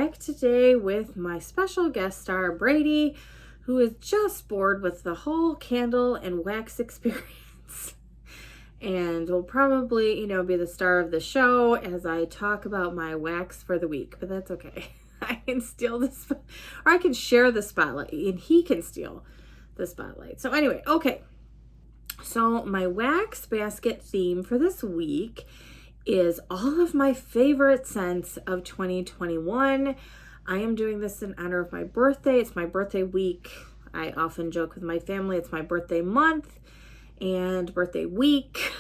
back today with my special guest star, Brady, who is just bored with the whole candle and wax experience. And will probably, be the star of the show as I talk about my wax for the week, but that's okay. I can steal this, or I can share the spotlight, and he can steal the spotlight. So anyway, okay. So my wax basket theme for this week is all of my favorite scents of 2021. I am doing this in honor of my birthday. It's my birthday week. I often joke with my family, it's my birthday month and birthday week.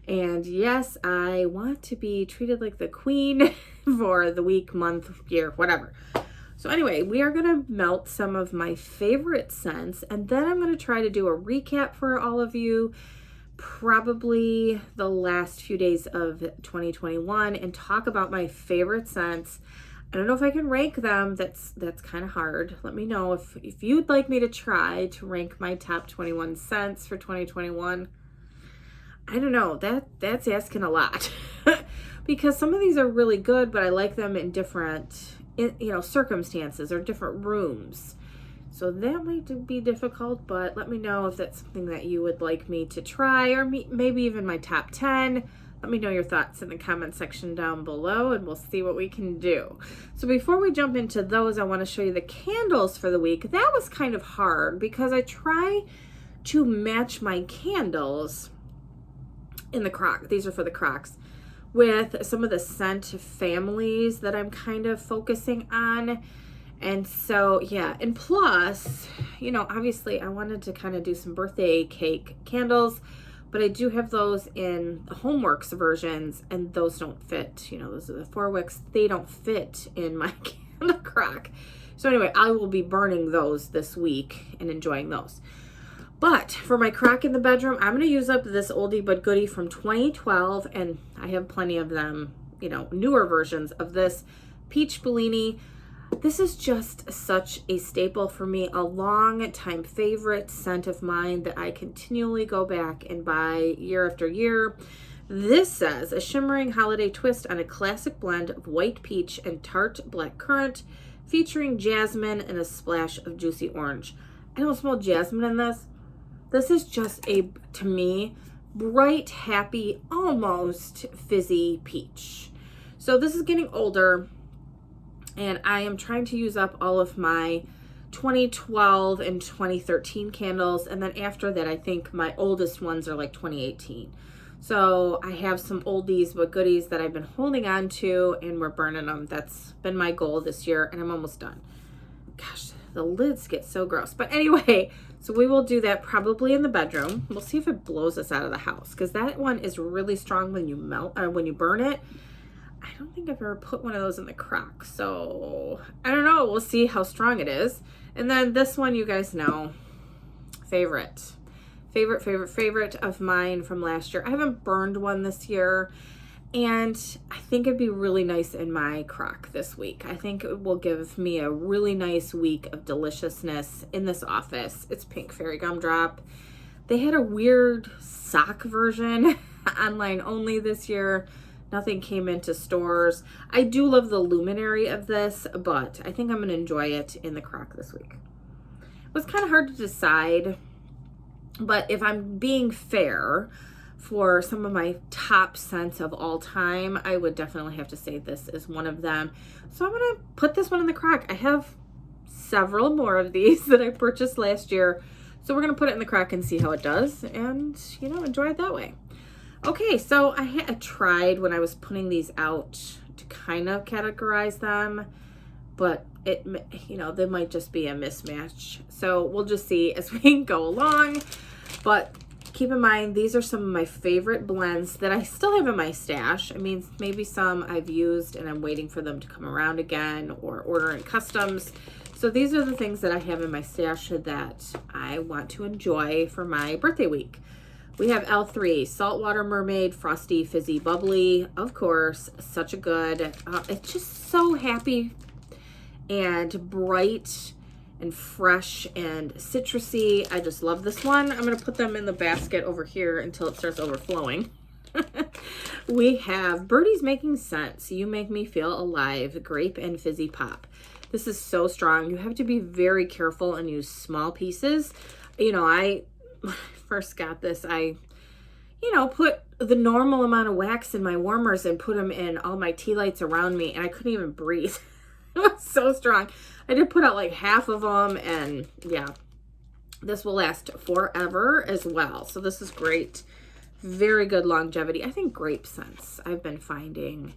And yes, I want to be treated like the queen for the week, month, year, whatever. So anyway, we are going to melt some of my favorite scents, and then I'm going to try to do a recap for all of you, probably the last few days of 2021, and talk about my favorite scents. I don't know if I can rank them. That's kind of hard. Let me know if you'd like me to try to rank my top 21 scents for 2021. I don't know. That's asking a lot because some of these are really good, but I like them in different circumstances or different rooms. So that might be difficult, but let me know if that's something that you would like me to try, or maybe even my top 10. Let me know your thoughts in the comment section down below, and we'll see what we can do. So before we jump into those, I want to show you the candles for the week. That was kind of hard because I try to match my candles in the crock. These are for the crocks, with some of the scent families that I'm kind of focusing on. And so, yeah, and plus, obviously I wanted to kind of do some birthday cake candles, but I do have those in the Homeworks versions, and those don't fit. Those are the 4 wicks. They don't fit in my candle crock. So anyway, I will be burning those this week and enjoying those. But for my crock in the bedroom, I'm going to use up this oldie but goodie from 2012, and I have plenty of them, newer versions of this Peach Bellini. This is just such a staple for me, a long time favorite scent of mine that I continually go back and buy year after year. This says, a shimmering holiday twist on a classic blend of white peach and tart black currant, featuring jasmine and a splash of juicy orange. I don't smell jasmine in this. This is just to me, bright, happy, almost fizzy peach. So this is getting older, and I am trying to use up all of my 2012 and 2013 candles. And then after that, I think my oldest ones are like 2018. So I have some oldies but goodies that I've been holding on to, and we're burning them. That's been my goal this year, and I'm almost done. Gosh, the lids get so gross. But anyway, so we will do that probably in the bedroom. We'll see if it blows us out of the house, because that one is really strong when you when you burn it. I don't think I've ever put one of those in the crock, so I don't know. We'll see how strong it is. And then this one, you guys know, favorite of mine from last year. I haven't burned one this year, and I think it'd be really nice in my crock this week. I think it will give me a really nice week of deliciousness in this office. It's Pink Fairy Gumdrop. They had a weird sock version online only this year. Nothing came into stores. I do love the luminary of this, but I think I'm going to enjoy it in the crock this week. It was kind of hard to decide, but if I'm being fair, for some of my top scents of all time, I would definitely have to say this is one of them. So I'm going to put this one in the crock. I have several more of these that I purchased last year. So we're going to put it in the crock and see how it does, and, enjoy it that way. Okay, so I tried when I was putting these out to kind of categorize them, but they might just be a mismatch. So we'll just see as we go along. But keep in mind, these are some of my favorite blends that I still have in my stash. I mean, maybe some I've used and I'm waiting for them to come around again, or ordering customs. So these are the things that I have in my stash that I want to enjoy for my birthday week. We have L3, Saltwater Mermaid, Frosty, Fizzy, Bubbly. Of course, such a good. It's just so happy and bright and fresh and citrusy. I just love this one. I'm going to put them in the basket over here until it starts overflowing. We have Birdie's Making Sense. You Make Me Feel Alive, Grape and Fizzy Pop. This is so strong. You have to be very careful and use small pieces. You know, when I first got this, I put the normal amount of wax in my warmers and put them in all my tea lights around me, and I couldn't even breathe. It was so strong. I did put out like half of them, and yeah, this will last forever as well. So this is great. Very good longevity. I think grape scents I've been finding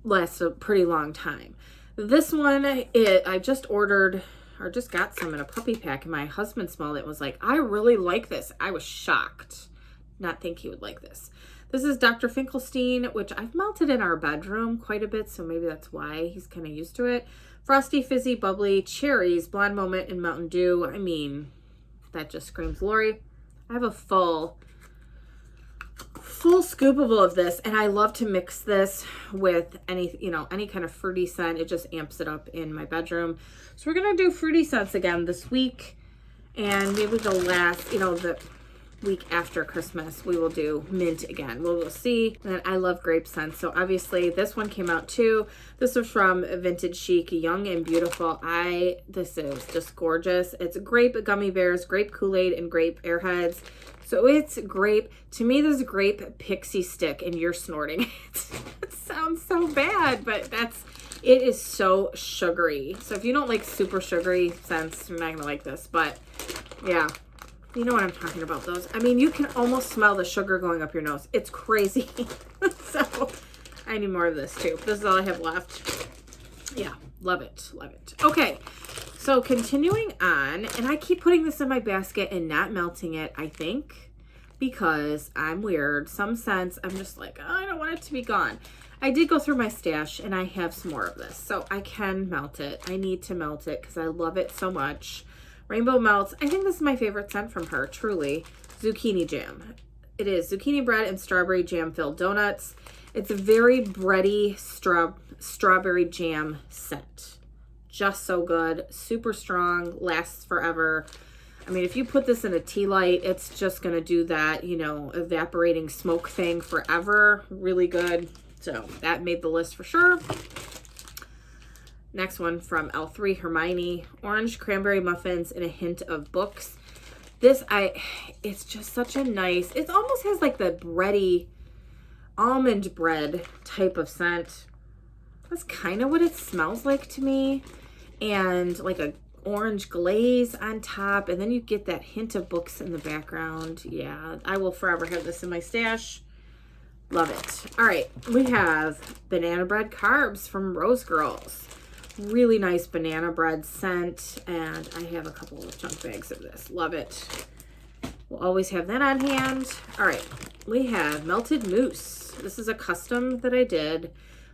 lasts a pretty long time. This one, I just ordered or just got some in a puppy pack, and my husband smelled it and was like, I really like this. I was shocked. Not think he would like this. This is Dr. Finkelstein, which I've melted in our bedroom quite a bit, so maybe that's why he's kind of used to it. Frosty, Fizzy, Bubbly, Cherries, Blonde Moment, and Mountain Dew. I mean, that just screams Lori. I have a full scoopable of this, and I love to mix this with any kind of fruity scent. It just amps it up in my bedroom. So we're gonna do fruity scents again this week, and maybe the last, the week after Christmas we will do mint again. We'll see. And I love grape scents, so obviously this one came out too. This is from Vintage Chic, Young and Beautiful. This is just gorgeous. It's grape gummy bears, grape Kool-Aid, and grape airheads. So it's grape. To me, this is grape pixie stick, and you're snorting it. It sounds so bad, but it is so sugary. So if you don't like super sugary scents, you're not gonna like this. But yeah, you know what I'm talking about, those. I mean, you can almost smell the sugar going up your nose. It's crazy. So I need more of this too. This is all I have left. Yeah, love it, love it. Okay. So continuing on, and I keep putting this in my basket and not melting it, I think, because I'm weird. Some scents, I'm just like, oh, I don't want it to be gone. I did go through my stash, and I have some more of this, so I can melt it. I need to melt it because I love it so much. Rainbow Melts. I think this is my favorite scent from her, truly. Zucchini Jam. It is zucchini bread and strawberry jam-filled donuts. It's a very bready strawberry jam scent. Just so good, super strong, lasts forever. I mean, if you put this in a tea light, it's just gonna do that, evaporating smoke thing forever. Really good. So that made the list for sure. Next one from L3, Hermione. Orange cranberry muffins and a hint of books. It's just such a nice, it almost has like the bready almond bread type of scent. That's kind of what it smells like to me. And like a orange glaze on top, and then you get that hint of books in the background. Yeah, I will forever have this in my stash. Love it. All right, we have banana bread carbs from Rose Girls. Really nice banana bread scent, and I have a couple of chunk bags of this. Love it. We'll always have that on hand. All right, we have melted mousse. This is a custom that I did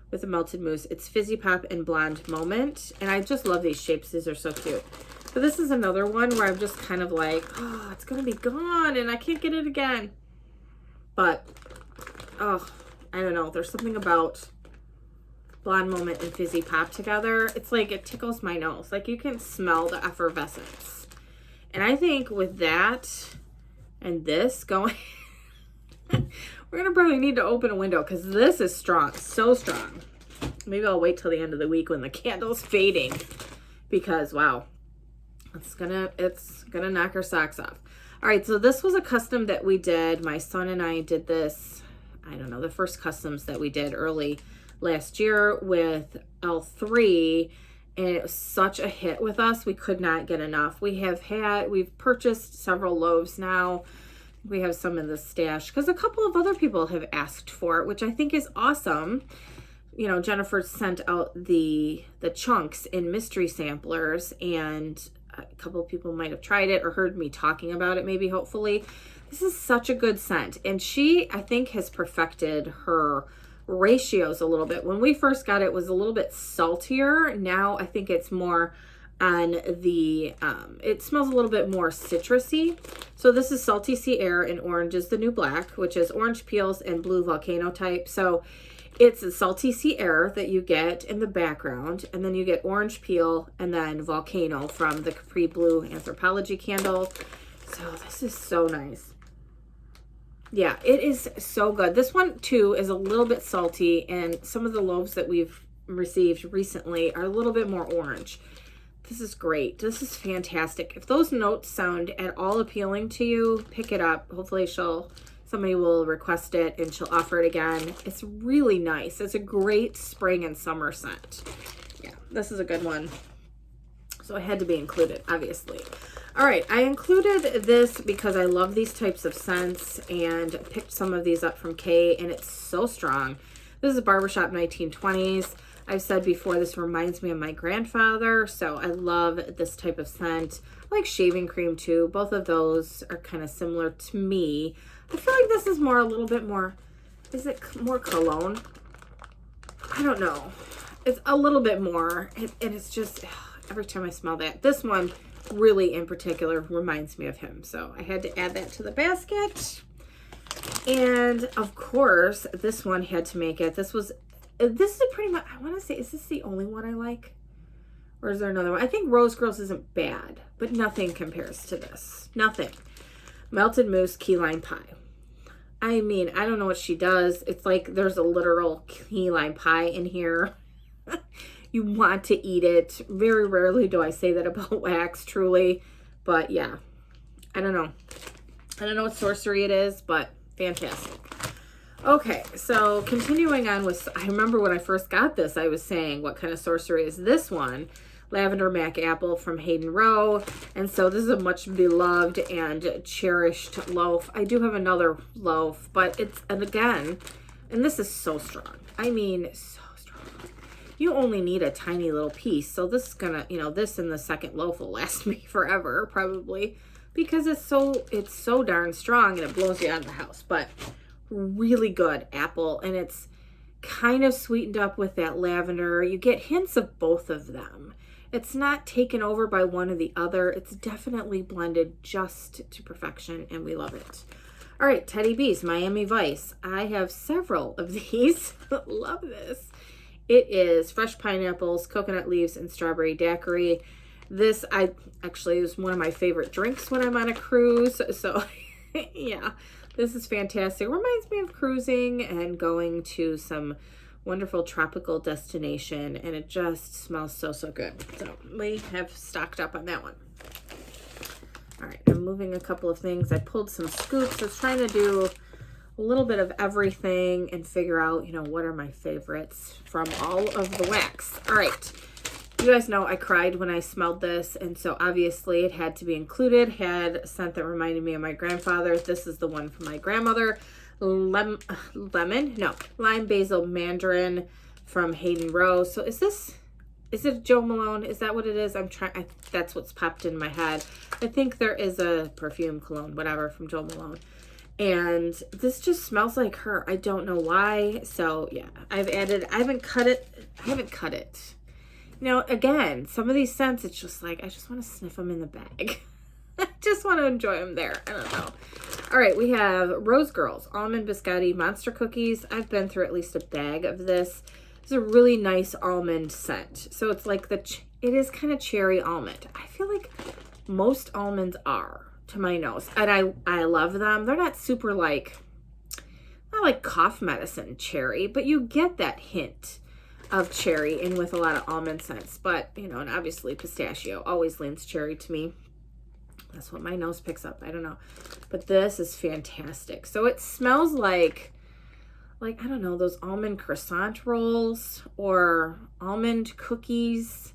with the melted mousse. It's Fizzy Pop and Blonde Moment, and I just love these shapes. These are so cute. But this is another one where I'm just kind of like, oh, it's gonna be gone and I can't get it again. But oh, I don't know, there's something about Blonde Moment and Fizzy Pop together. It's like it tickles my nose. Like you can smell the effervescence. And I think with that and this going we're gonna probably need to open a window because this is strong, so strong. Maybe I'll wait till the end of the week when the candle's fading, because wow, it's gonna knock our socks off. All right, so this was a custom that we did. My son and I did this, I don't know, the first customs that we did early last year with L3, and it was such a hit with us. We could not get enough. We've purchased several loaves now. We have some in the stash because a couple of other people have asked for it, which I think is awesome. Jennifer sent out the chunks in mystery samplers, and a couple of people might have tried it or heard me talking about it, maybe, hopefully. This is such a good scent, and she, I think, has perfected her ratios a little bit. When we first got it, it was a little bit saltier. Now I think it's more on the, it smells a little bit more citrusy. So this is Salty Sea Air, and orange is the new black, which is orange peels and blue volcano type. So it's a Salty Sea Air that you get in the background, and then you get orange peel and then volcano from the Capri Blue Anthropology candle. So this is so nice. Yeah, it is so good. This one too is a little bit salty, and some of the loaves that we've received recently are a little bit more orange. This is great. This is fantastic. If those notes sound at all appealing to you, pick it up. Hopefully somebody will request it and she'll offer it again. It's really nice. It's a great spring and summer scent. Yeah, this is a good one. So it had to be included, obviously. All right, I included this because I love these types of scents and picked some of these up from Kay, and it's so strong. This is Barbershop 1920s. I've said before, this reminds me of my grandfather, so I love this type of scent. I like shaving cream too. Both of those are kind of similar to me. I feel like this is a little bit more, is it more cologne? I don't know. It's a little bit more, and it's just, every time I smell that. This one really in particular reminds me of him, so I had to add that to the basket. And of course, this one had to make it. This is pretty much, I want to say, is this the only one I like? Or is there another one? I think Rose Girls isn't bad, but nothing compares to this. Nothing. Melted Mousse Key Lime Pie. I mean, I don't know what she does. It's like there's a literal key lime pie in here. You want to eat it. Very rarely do I say that about wax, truly. But yeah, I don't know. I don't know what sorcery it is, but fantastic. Okay, so continuing on with, I remember when I first got this, I was saying, what kind of sorcery is this one? Lavender Mac Apple from Hayden Rowe. And so this is a much beloved and cherished loaf. I do have another loaf, but and this is so strong. I mean, so strong. You only need a tiny little piece. So this is gonna, this and the second loaf will last me forever, probably, because it's so darn strong and it blows you out of the house. But really good apple, and it's kind of sweetened up with that lavender. You get hints of both of them. It's not taken over by one or the other. It's definitely blended just to perfection, and we love it. All right, Teddy B's Miami Vice. I have several of these. Love this. It is fresh pineapples, coconut leaves, and strawberry daiquiri. This is one of my favorite drinks when I'm on a cruise. So yeah, this is fantastic. Reminds me of cruising and going to some wonderful tropical destination, and it just smells so good. So we have stocked up on that one. All right, I'm moving a couple of things. I pulled some scoops. I was trying to do a little bit of everything and figure out, what are my favorites from all of the wax. All right, you guys know I cried when I smelled this, and so obviously it had to be included. Had a scent that reminded me of my grandfather. This is the one from my grandmother. Lime basil mandarin from Hayden Rowe. So is it Joe Malone? Is that what it is? That's what's popped in my head. I think there is a perfume, cologne, whatever, from Joe Malone. And this just smells like her. I don't know why. So yeah, I haven't cut it. Again, some of these scents, it's just like, I just want to sniff them in the bag. I just want to enjoy them there. I don't know. All right, we have Rose Girls, Almond Biscotti Monster Cookies. I've been through at least a bag of this. It's a really nice almond scent. So it's like it is kind of cherry almond. I feel like most almonds are, to my nose. And I love them. They're not super not like cough medicine cherry, but you get that hint of cherry in with a lot of almond scents. But, and obviously pistachio always leans cherry to me. That's what my nose picks up. I don't know. But this is fantastic. So it smells like I don't know, those almond croissant rolls or almond cookies.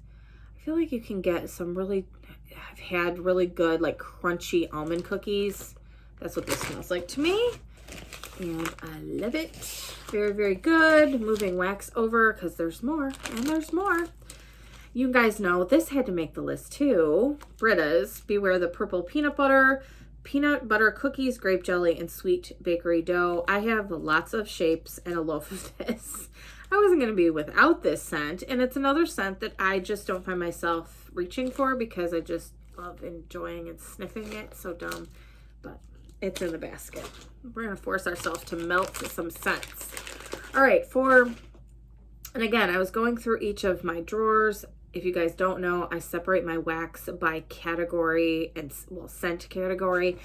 I feel like you can get I've had really good, crunchy almond cookies. That's what this smells like to me. And I love it. Very, very good. Moving wax over because there's more. And there's more. You guys know this had to make the list too. Britta's Beware the Purple Peanut Butter cookies, grape jelly, and sweet bakery dough. I have lots of shapes and a loaf of this. I wasn't going to be without this scent, and it's another scent that I just don't find myself reaching for because I just love enjoying and sniffing it. So dumb, but it's in the basket. We're going to force ourselves to melt some scents. All right, and again, I was going through each of my drawers. If you guys don't know, I separate my wax by category and, scent category.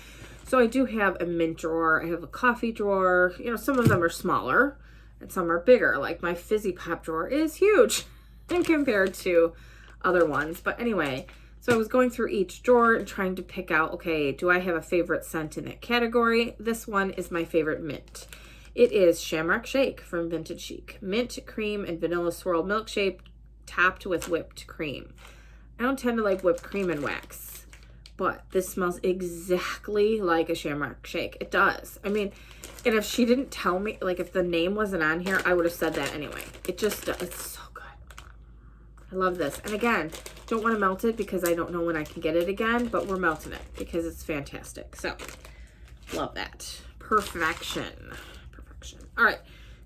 So I do have a mint drawer. I have a coffee drawer. You know, some of them are smaller and some are bigger. Like my Fizzy Pop drawer is huge compared to other ones. But anyway, so I was going through each drawer and trying to pick out, okay, do I have a favorite scent in that category? This one is my favorite mint. It is Shamrock Shake from Vintage Chic. Mint, cream, and vanilla swirl milkshake topped with whipped cream. I don't tend to like whipped cream and wax, but this smells exactly like a Shamrock Shake. It does. I mean, and if she didn't tell me, like if the name wasn't on here, I would have said that anyway. It just, it's so good. I love this. And again, don't want to melt it because I don't know when I can get it again, but we're melting it because it's fantastic. So, love that. Perfection. Perfection. All right.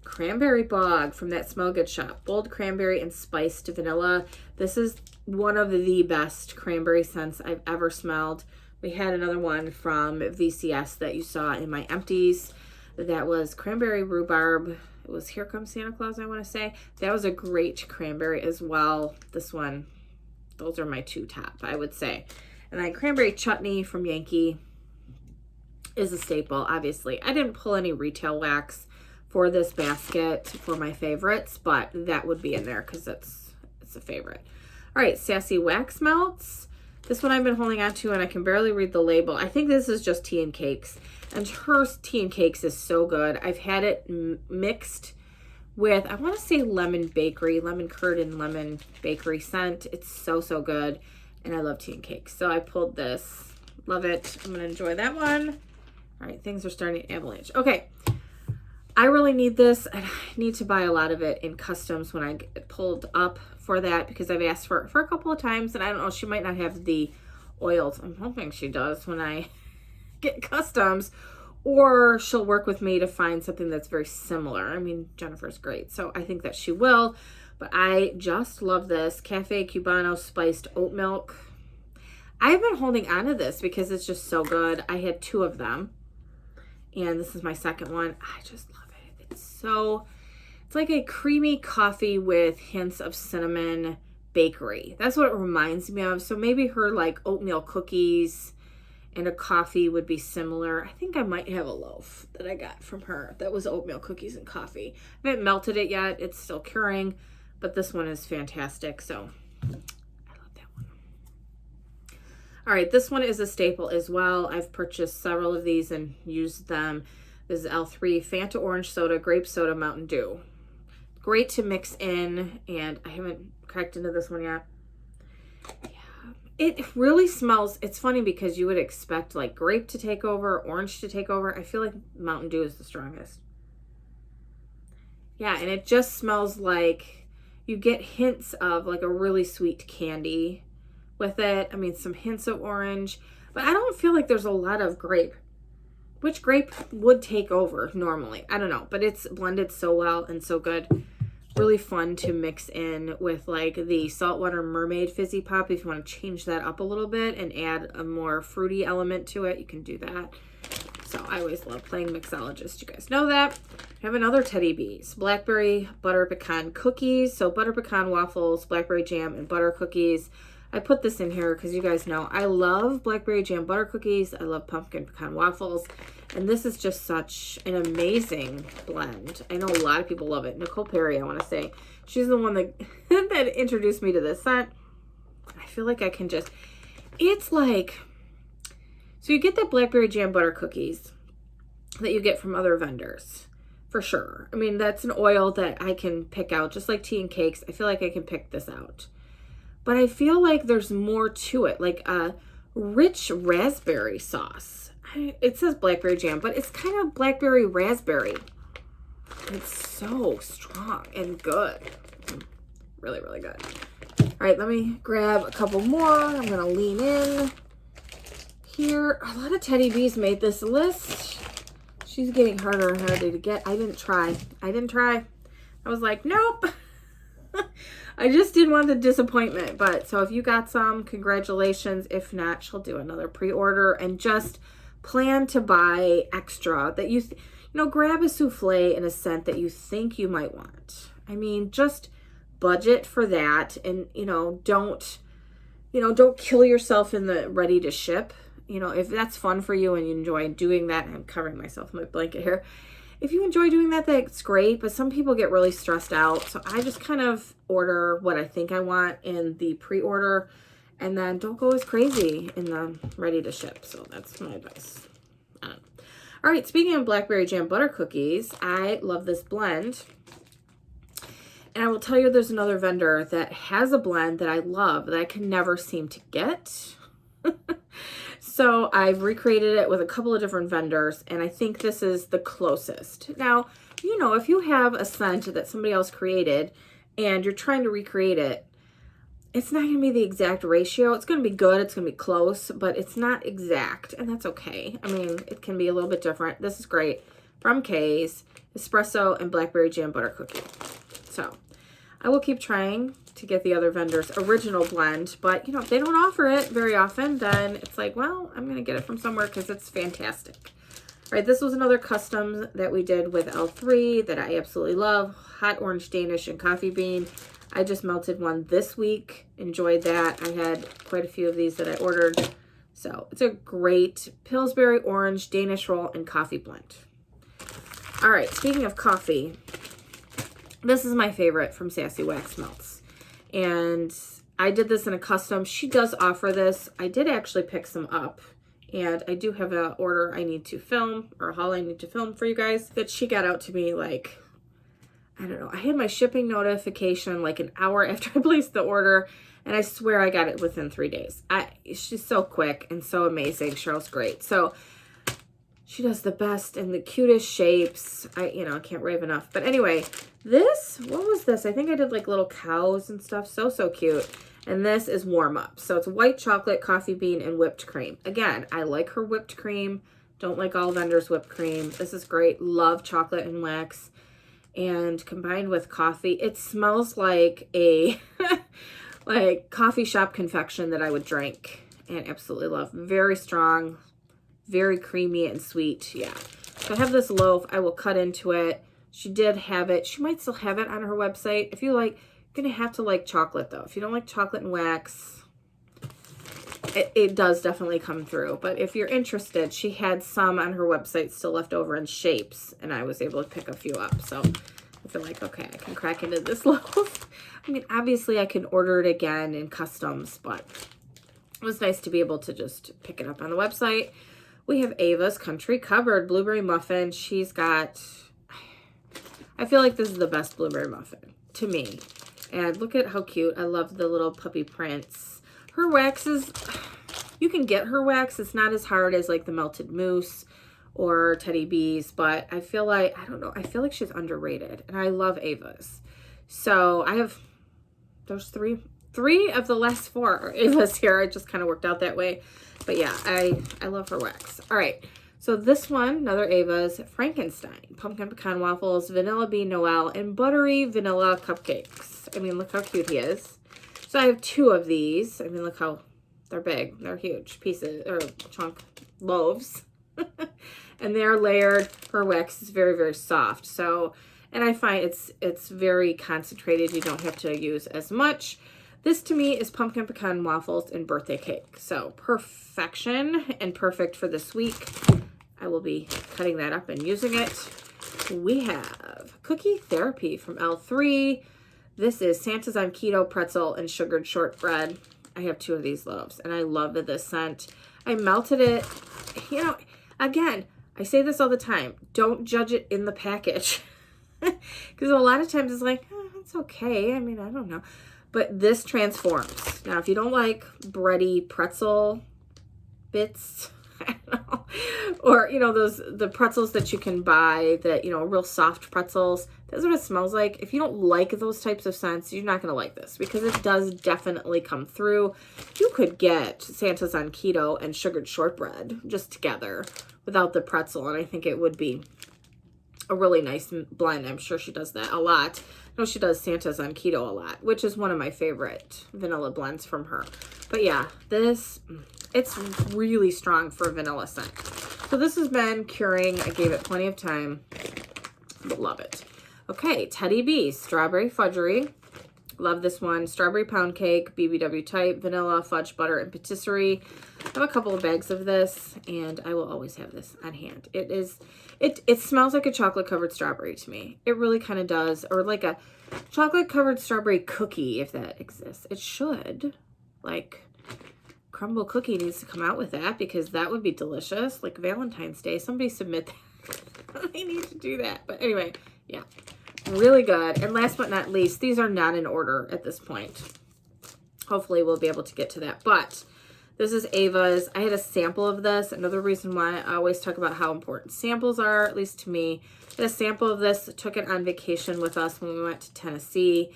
Cranberry Bog from that Smell Good shop. Bold cranberry and spiced vanilla. This is one of the best cranberry scents I've ever smelled. We had another one from VCS that you saw in my Empties. That was cranberry rhubarb. It was Here Comes Santa Claus, I want to say. That was a great cranberry as well. This one, those are my two top, I would say. And then cranberry chutney from Yankee is a staple, obviously. I didn't pull any retail wax for this basket for my favorites, but that would be in there because it's a favorite. All right, Sassy Wax Melts. This one I've been holding on to and I can barely read the label. I think this is just tea and cakes. And her tea and cakes is so good. I've had it mixed with, I want to say lemon bakery, lemon curd and lemon bakery scent. It's so, so good. And I love tea and cakes. So I pulled this. Love it. I'm going to enjoy that one. All right, things are starting to avalanche. Okay. I really need this, and I need to buy a lot of it in customs when I get pulled up for that because I've asked for a couple of times, and I don't know, she might not have the oils. I'm hoping she does when I get customs, or she'll work with me to find something that's very similar. I mean, Jennifer's great, so I think that she will, but I just love this. Cafe Cubano Spiced Oat Milk. I've been holding on to this because it's just so good. I had 2 of them, and this is my second one. I just love it. It's like a creamy coffee with hints of cinnamon bakery. That's what it reminds me of. So maybe her like oatmeal cookies and a coffee would be similar. I think I might have a loaf that I got from her that was oatmeal cookies and coffee. I haven't melted it yet. It's still curing, but this one is fantastic. So I love that one. All right, this one is a staple as well. I've purchased several of these and used them. This is L3 Fanta Orange Soda, Grape Soda, Mountain Dew. Great to mix in, and I haven't cracked into this one yet. Yeah, it really smells, it's funny because you would expect like grape to take over, orange to take over. I feel like Mountain Dew is the strongest. Yeah, and it just smells like you get hints of like a really sweet candy with it. I mean, some hints of orange, but I don't feel like there's a lot of grape. Which grape would take over normally? I don't know, but it's blended so well and so good. Really fun to mix in with like the Saltwater Mermaid Fizzy Pop. If you want to change that up a little bit and add a more fruity element to it, you can do that. So I always love playing mixologist. You guys know that. I have another Teddy Bees. Blackberry butter pecan cookies. So butter pecan waffles, blackberry jam, and butter cookies. I put this in here because you guys know I love blackberry jam butter cookies. I love pumpkin pecan waffles. And this is just such an amazing blend. I know a lot of people love it. Nicole Perry, I want to say. She's the one that, that introduced me to this scent. I feel like I can just... It's like... So you get the blackberry jam butter cookies that you get from other vendors. For sure. I mean, that's an oil that I can pick out. Just like tea and cakes. I feel like I can pick this out. But I feel like there's more to it, like a rich raspberry sauce. It says blackberry jam, but it's kind of blackberry raspberry. It's so strong and good. Really, really good. All right, let me grab a couple more. I'm going to lean in here. A lot of Teddy Bees made this list. She's getting harder and harder to get. I didn't try. I was like, nope. I just didn't want the disappointment. But so if you got some, congratulations. If not, she'll do another pre-order and just plan to buy extra that you know, grab a souffle and a scent that you think you might want. I mean, just budget for that, and don't kill yourself in the ready to ship. You know, if that's fun for you and you enjoy doing that, I'm covering myself in my blanket here. If you enjoy doing that, that's great. But some people get really stressed out. So I just kind of order what I think I want in the pre-order and then don't go as crazy in the ready to ship. So that's my advice. I don't know. All right, speaking of blackberry jam butter cookies, I love this blend. And I will tell you there's another vendor that has a blend that I love that I can never seem to get. So I've recreated it with a couple of different vendors, and I think this is the closest. Now, you know, if you have a scent that somebody else created and you're trying to recreate it, it's not going to be the exact ratio. It's going to be good. It's going to be close, but it's not exact, and that's okay. I mean, it can be a little bit different. This is great. From K's, espresso and blackberry jam butter cookie. So I will keep trying to get the other vendor's original blend, but you know, if they don't offer it very often, then it's like, well, I'm going to get it from somewhere because it's fantastic. All right, this was another custom that we did with L3 that I absolutely love. Hot orange Danish and coffee bean. I just melted one this week. Enjoyed that. I had quite a few of these that I ordered. So it's a great Pillsbury orange Danish roll and coffee blend. All right, speaking of coffee, this is my favorite from Sassy Wax Melts. And I did this in a custom. She does offer this. I did actually pick some up. And I do have an order I need to film, or a haul I need to film for you guys, that she got out to me like, I don't know. I had my shipping notification like an hour after I placed the order. And I swear I got it within 3 days. She's so quick and so amazing. Cheryl's great. So she does the best and the cutest shapes. I can't rave enough. But anyway, this, what was this? I think I did like little cows and stuff. So cute. And this is warm up. So it's white chocolate, coffee bean, and whipped cream. Again, I like her whipped cream. Don't like all vendors' whipped cream. This is great. Love chocolate and wax. And combined with coffee, it smells like a like coffee shop confection that I would drink and absolutely love. Very strong. Very creamy and sweet. Yeah. So I have this loaf. I will cut into it. She did have it. She might still have it on her website. If you like, you're going to have to like chocolate though. If you don't like chocolate and wax, it does definitely come through. But if you're interested, she had some on her website still left over in shapes, and I was able to pick a few up. So I feel like, okay, I can crack into this loaf. I mean, obviously I can order it again in customs, but it was nice to be able to just pick it up on the website. We have Ava's Country Cupboard Blueberry Muffin. She's got, I feel like this is the best blueberry muffin to me. And look at how cute. I love the little puppy prints. Her wax is, you can get her wax. It's not as hard as like the melted mousse or Teddy B's, but I feel like, I don't know, I feel like she's underrated. And I love Ava's. So I have, there's three of the last 4 are Ava's here. It just kind of worked out that way. But yeah, I love her wax. All right, so this one, another Ava's, Frankenstein, pumpkin pecan waffles, vanilla bean Noel, and buttery vanilla cupcakes. I mean, look how cute he is. So I have 2 of these. I mean, look how they're big. They're huge pieces, or chunk loaves. And they're layered. Her wax is very, very soft. So, and I find it's very concentrated. You don't have to use as much. This to me is pumpkin pecan waffles and birthday cake. So perfection and perfect for this week. I will be cutting that up and using it. We have Cookie Therapy from L3. This is Santa's on Keto Pretzel and Sugared Shortbread. I have 2 of these loaves and I love this scent. I melted it. You know, again, I say this all the time. Don't judge it in the package. Because a lot of times it's like, oh, it's okay. I mean, I don't know. But this transforms. Now, if you don't like bready pretzel bits, I don't know, or, you know, the pretzels that you can buy that, you know, real soft pretzels, that's what it smells like. If you don't like those types of scents, you're not going to like this because it does definitely come through. You could get Santa's on Keto and Sugared Shortbread just together without the pretzel, and I think it would be a really nice blend. I'm sure she does that a lot. I know she does Santa's on Keto a lot, which is one of my favorite vanilla blends from her. But yeah, this, it's really strong for a vanilla scent. So this has been curing. I gave it plenty of time, but love it. Okay, Teddy B, Strawberry Fudgery. Love this one. Strawberry pound cake, BBW type, vanilla, fudge, butter, and patisserie. I have a couple of bags of this, and I will always have this on hand. It smells like a chocolate covered strawberry to me. It really kind of does. Or like a chocolate covered strawberry cookie, if that exists. It should. Like, Crumble Cookie needs to come out with that, because that would be delicious. Like Valentine's Day. Somebody submit that. They need to do that. But anyway, yeah. Really good. And last but not least, these are not in order at this point. Hopefully we'll be able to get to that. But this is Ava's. I had a sample of this. Another reason why I always talk about how important samples are, at least to me. I had a sample of this. Took it on vacation with us when we went to Tennessee.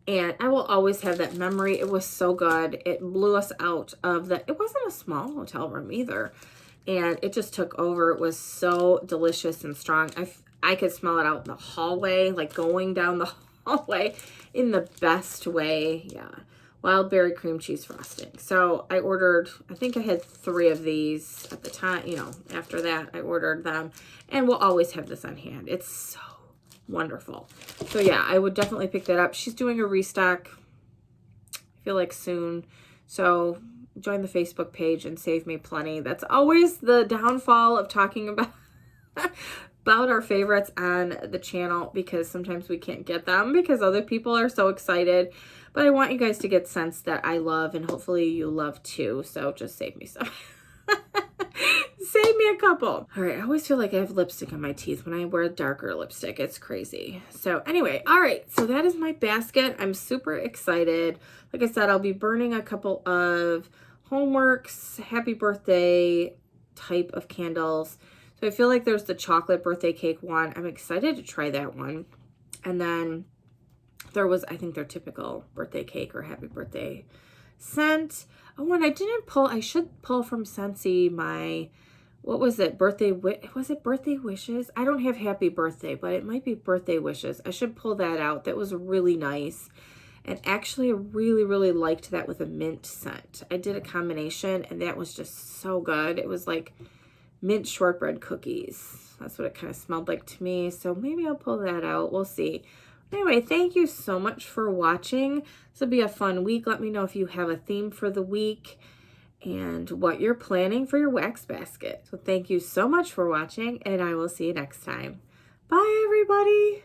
And I will always have that memory. It was so good. It blew us out of the... It wasn't a small hotel room either. And it just took over. It was so delicious and strong. I could smell it out in the hallway, like going down the hallway in the best way. Yeah. Wild berry cream cheese frosting. So I ordered, I think I had 3 of these at the time, you know, after that I ordered them, and we'll always have this on hand. It's so wonderful. So yeah, I would definitely pick that up. She's doing a restock, I feel like soon. So join the Facebook page and save me plenty. That's always the downfall of talking about our favorites on the channel, because sometimes we can't get them because other people are so excited. But I want you guys to get sense that I love, and hopefully you love too. So just save me some. Save me a couple. All right, I always feel like I have lipstick on my teeth when I wear darker lipstick. It's crazy. So anyway, all right, so that is my basket. I'm super excited. Like I said, I'll be burning a couple of Homeworks happy birthday type of candles. So I feel like there's the chocolate birthday cake one. I'm excited to try that one. And then there was, I think, their typical birthday cake or happy birthday scent. Oh, and I didn't pull, I should pull from Scentsy my, what was it? Was it Birthday Wishes? I don't have happy birthday, but it might be Birthday Wishes. I should pull that out. That was really nice. And actually, I really, really liked that with a mint scent. I did a combination, and that was just so good. It was like mint shortbread cookies. That's what it kind of smelled like to me. So maybe I'll pull that out. We'll see. Anyway, thank you so much for watching. This will be a fun week. Let me know if you have a theme for the week and what you're planning for your wax basket. So thank you so much for watching, and I will see you next time. Bye, everybody.